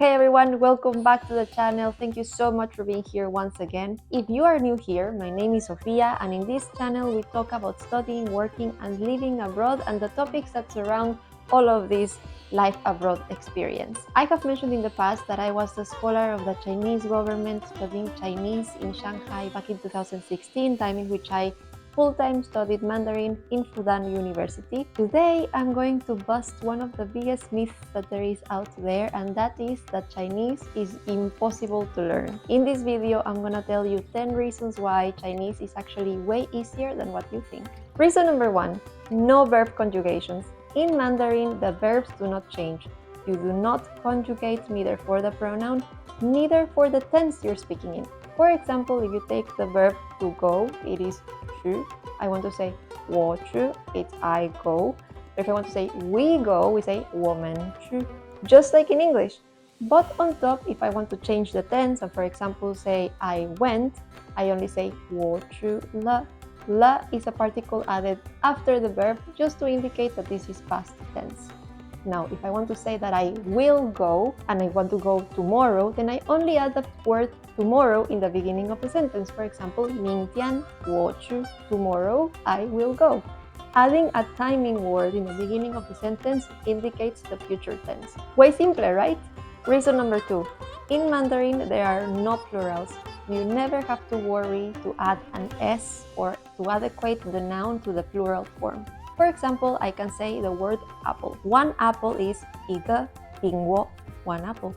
Hey everyone, welcome back to the channel. Thank you so much for being here once again. If you are new here, my name is Sofia, and in this channel we talk about studying, working, and living abroad and the topics that surround all of this life abroad experience. I have mentioned in the past that I was the scholar of the Chinese government studying Chinese in Shanghai back in 2016, time in which I full-time studied Mandarin in Fudan University. Today, I'm going to bust one of the biggest myths that there is out there, and that is that Chinese is impossible to learn. In this video, I'm gonna tell you 10 reasons why Chinese is actually way easier than what you think. Reason number 1, no verb conjugations. In Mandarin, the verbs do not change. You do not conjugate neither for the pronoun, neither for the tense you're speaking in. For example, if you take the verb to go, it is 去. I want to say 我去, it's I go. If I want to say we go, we say 我们去. Just like in English. But on top, if I want to change the tense and for example say I went, I only say 我去了. La is a particle added after the verb just to indicate that this is past tense. Now, if I want to say that I will go and I want to go tomorrow, then I only add the word tomorrow in the beginning of the sentence. For example, 明天我去, tomorrow I will go. Adding a timing word in the beginning of the sentence indicates the future tense. Way simpler, right? Reason number 2. In Mandarin, there are no plurals. You never have to worry to add an S or to adequate the noun to the plural form. For example, I can say the word apple. One apple is 一个苹果, one apple.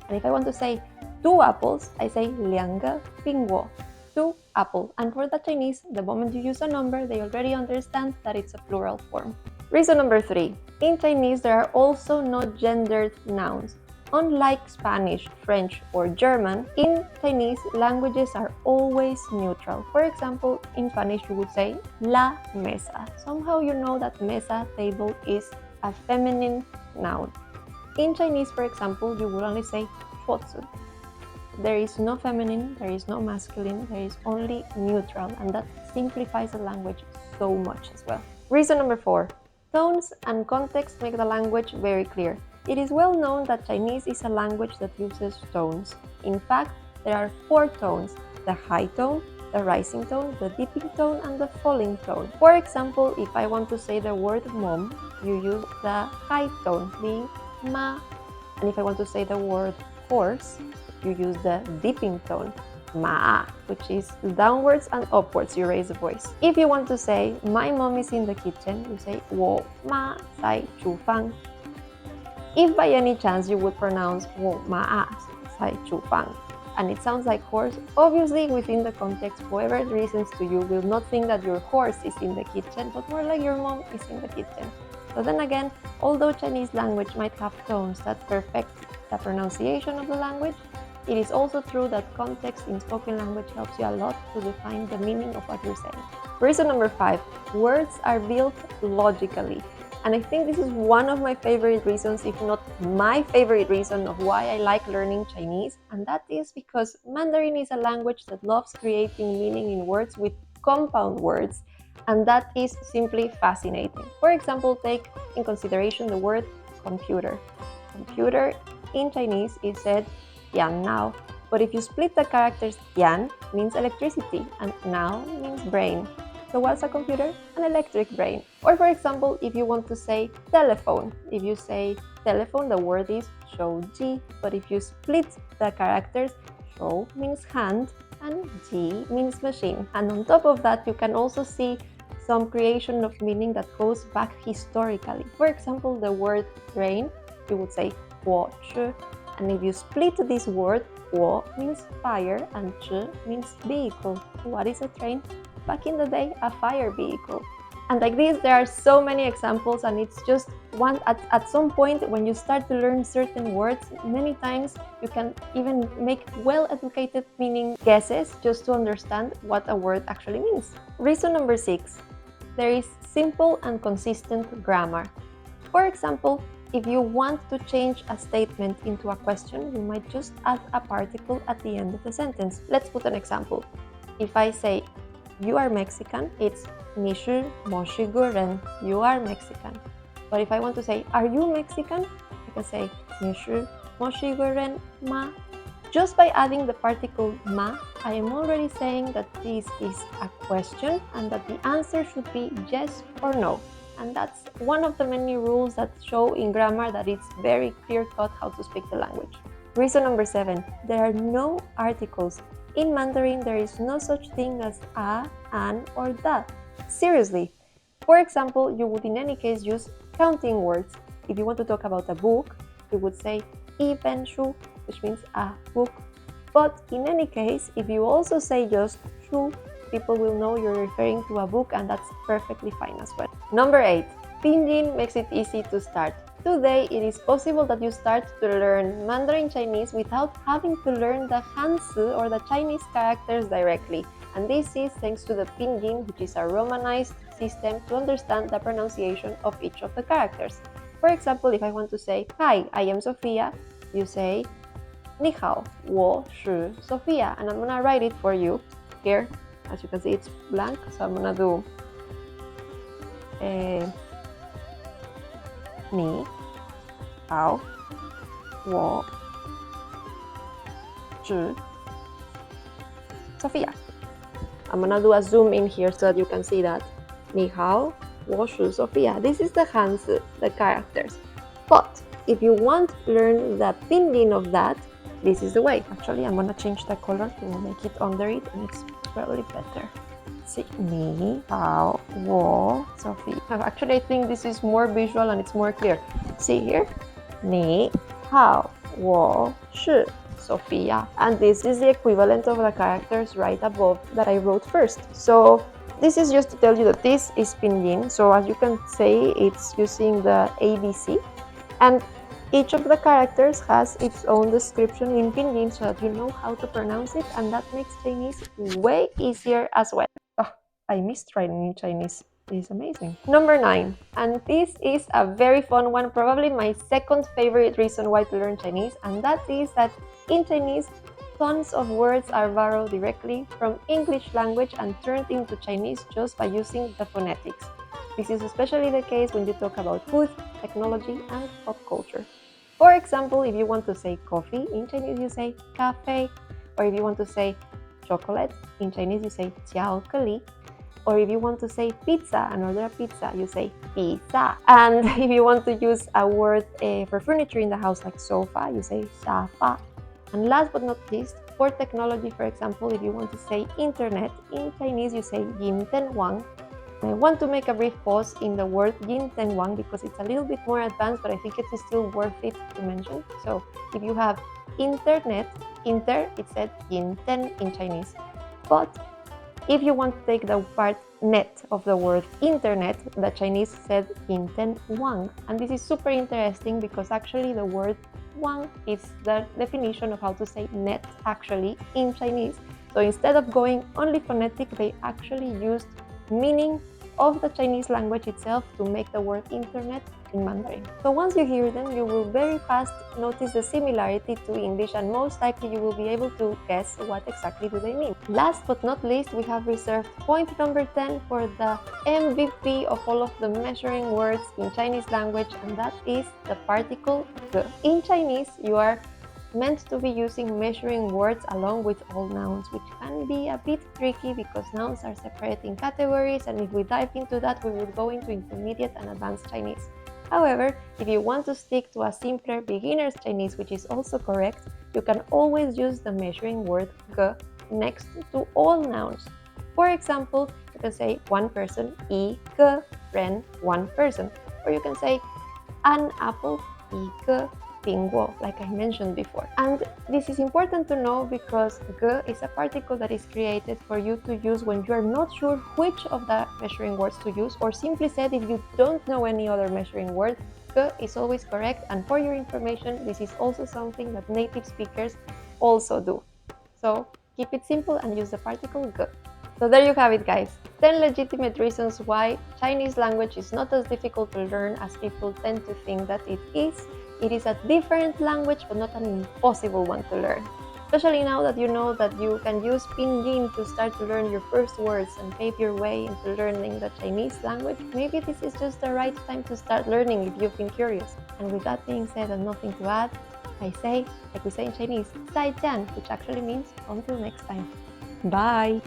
And if I want to say 2 apples, I say 两个苹果, 2 apple. And for the Chinese, the moment you use a number, they already understand that it's a plural form. Reason number 3. In Chinese, there are also no gendered nouns. Unlike Spanish, French, or German, in Chinese, languages are always neutral. For example, in Spanish, you would say la mesa. Somehow you know that mesa, table, is a feminine noun. In Chinese, for example, you would only say 桌子. There is no feminine, there is no masculine, there is only neutral, and that simplifies the language so much as well. Reason number 4. Tones and context make the language very clear. It is well known that Chinese is a language that uses tones. In fact, there are 4 tones: the high tone, the rising tone, the dipping tone, and the falling tone. For example, if I want to say the word mom, you use the high tone, being ma. And if I want to say the word horse, you use the dipping tone, ma, which is downwards and upwards, you raise the voice. If you want to say my mom is in the kitchen, you say 我妈在厨房. If by any chance you would pronounce 我妈在厨房 and it sounds like horse, obviously within the context, whoever listens to you will not think that your horse is in the kitchen, but more like your mom is in the kitchen. But then again, although Chinese language might have tones that perfect the pronunciation of the language, it is also true that context in spoken language helps you a lot to define the meaning of what you're saying. Reason number 5. Words are built logically. And I think this is one of my favorite reasons, if not my favorite reason, of why I like learning Chinese. And that is because Mandarin is a language that loves creating meaning in words with compound words. And that is simply fascinating. For example, take in consideration the word computer. Computer in Chinese is said 电脑. But if you split the characters, 电 means electricity and 脑 means brain. So what's a computer? An electric brain. Or for example, if you want to say telephone, if you say telephone, the word is 手机. But if you split the characters, 手 means hand and 机 means machine. And on top of that, you can also see some creation of meaning that goes back historically. For example, the word train, you would say 火车. And if you split this word, 火 means fire and 车 means vehicle. What is a train? Back in the day, a fire vehicle. And like this, there are so many examples, and it's just one at some point when you start to learn certain words, many times you can even make well-educated meaning guesses just to understand what a word actually means. Reason number 6. There is simple and consistent grammar. For example, if you want to change a statement into a question, you might just add a particle at the end of the sentence. Let's put an example. If I say, you are Mexican, it's 你是墨西哥人, you are Mexican. But if I want to say, are you Mexican? I can say 你是 mo shi ge ren ma? Just by adding the particle ma, I am already saying that this is a question and that the answer should be yes or no. And that's one of the many rules that show in grammar that it's very clear-cut how to speak the language. Reason number 7, there are no articles. In Mandarin, there is no such thing as a, an, or da. Seriously. For example, you would in any case use counting words. If you want to talk about a book, you would say "一本书", which means a book. But in any case, if you also say just "书", people will know you're referring to a book, and that's perfectly fine as well. Number 8, Pinyin makes it easy to start. Today, it is possible that you start to learn Mandarin Chinese without having to learn the Hanzi or the Chinese characters directly. And this is thanks to the Pinyin, which is a romanized system to understand the pronunciation of each of the characters. For example, if I want to say, "Hi, I am Sophia", you say, "你好，我是 Sophia", and I'm gonna write it for you here. As you can see, it's blank, so I'm gonna do 你好，我是 Sophia. I'm gonna do a zoom in here so that you can see that. 你好，我是 Sophia. This is the Hanzi, the characters. But if you want to learn the pinyin of that, this is the way. Actually, I'm gonna change the color to make it under it, and it's probably better. See, 你好，我 Sophia. Actually, I think this is more visual and it's more clear. See here? 你好，我是 Sophia. And this is the equivalent of the characters right above that I wrote first. So this is just to tell you that this is Pinyin. So as you can say, it's using the ABC. And each of the characters has its own description in Pinyin so that you know how to pronounce it, and that makes Chinese way easier as well. Oh, I missed writing Chinese. This is amazing. Number 9, and this is a very fun one, probably my second favorite reason why to learn Chinese, and that is that in Chinese, tons of words are borrowed directly from English language and turned into Chinese just by using the phonetics. This is especially the case when you talk about food, technology, and pop culture. For example, if you want to say coffee, in Chinese you say "cafe", or if you want to say chocolate, in Chinese you say "巧克力", or if you want to say pizza and order a pizza, you say "pizza". And if you want to use a word for furniture in the house like sofa, you say "沙发". And last but not least, for technology, for example, if you want to say internet, in Chinese you say "yin ten wang". I want to make a brief pause in the word yin ten wang because it's a little bit more advanced, but I think it is still worth it to mention. So if you have internet, inter, it said yin ten in Chinese. But if you want to take the part net of the word internet, the Chinese said yin ten wang. And this is super interesting because actually the word wang is the definition of how to say net actually in Chinese. So instead of going only phonetic, they actually used meaning of the Chinese language itself to make the word internet in Mandarin. So once you hear them, you will very fast notice the similarity to English, and most likely you will be able to guess what exactly do they mean. Last but not least, we have reserved point number 10 for the MVP of all of the measuring words in Chinese language, and that is the particle ge. In Chinese, you are meant to be using measuring words along with all nouns, which can be a bit tricky because nouns are separated in categories, and if we dive into that, we would go into intermediate and advanced Chinese. However, if you want to stick to a simpler beginner's Chinese, which is also correct, you can always use the measuring word ge next to all nouns. For example, you can say one person, 一个人, one person, or you can say an apple, 一个苹果, like I mentioned before. And this is important to know because ge is a particle that is created for you to use when you are not sure which of the measuring words to use, or simply said, if you don't know any other measuring word, ge is always correct. And for your information, this is also something that native speakers also do. So keep it simple and use the particle ge. So there you have it, guys. 10 legitimate reasons why Chinese language is not as difficult to learn as people tend to think that it is. It is a different language, but not an impossible one to learn. Especially now that you know that you can use Pinyin to start to learn your first words and pave your way into learning the Chinese language, maybe this is just the right time to start learning if you've been curious. And with that being said and nothing to add, I say, like we say in Chinese, 再见, which actually means until next time. Bye!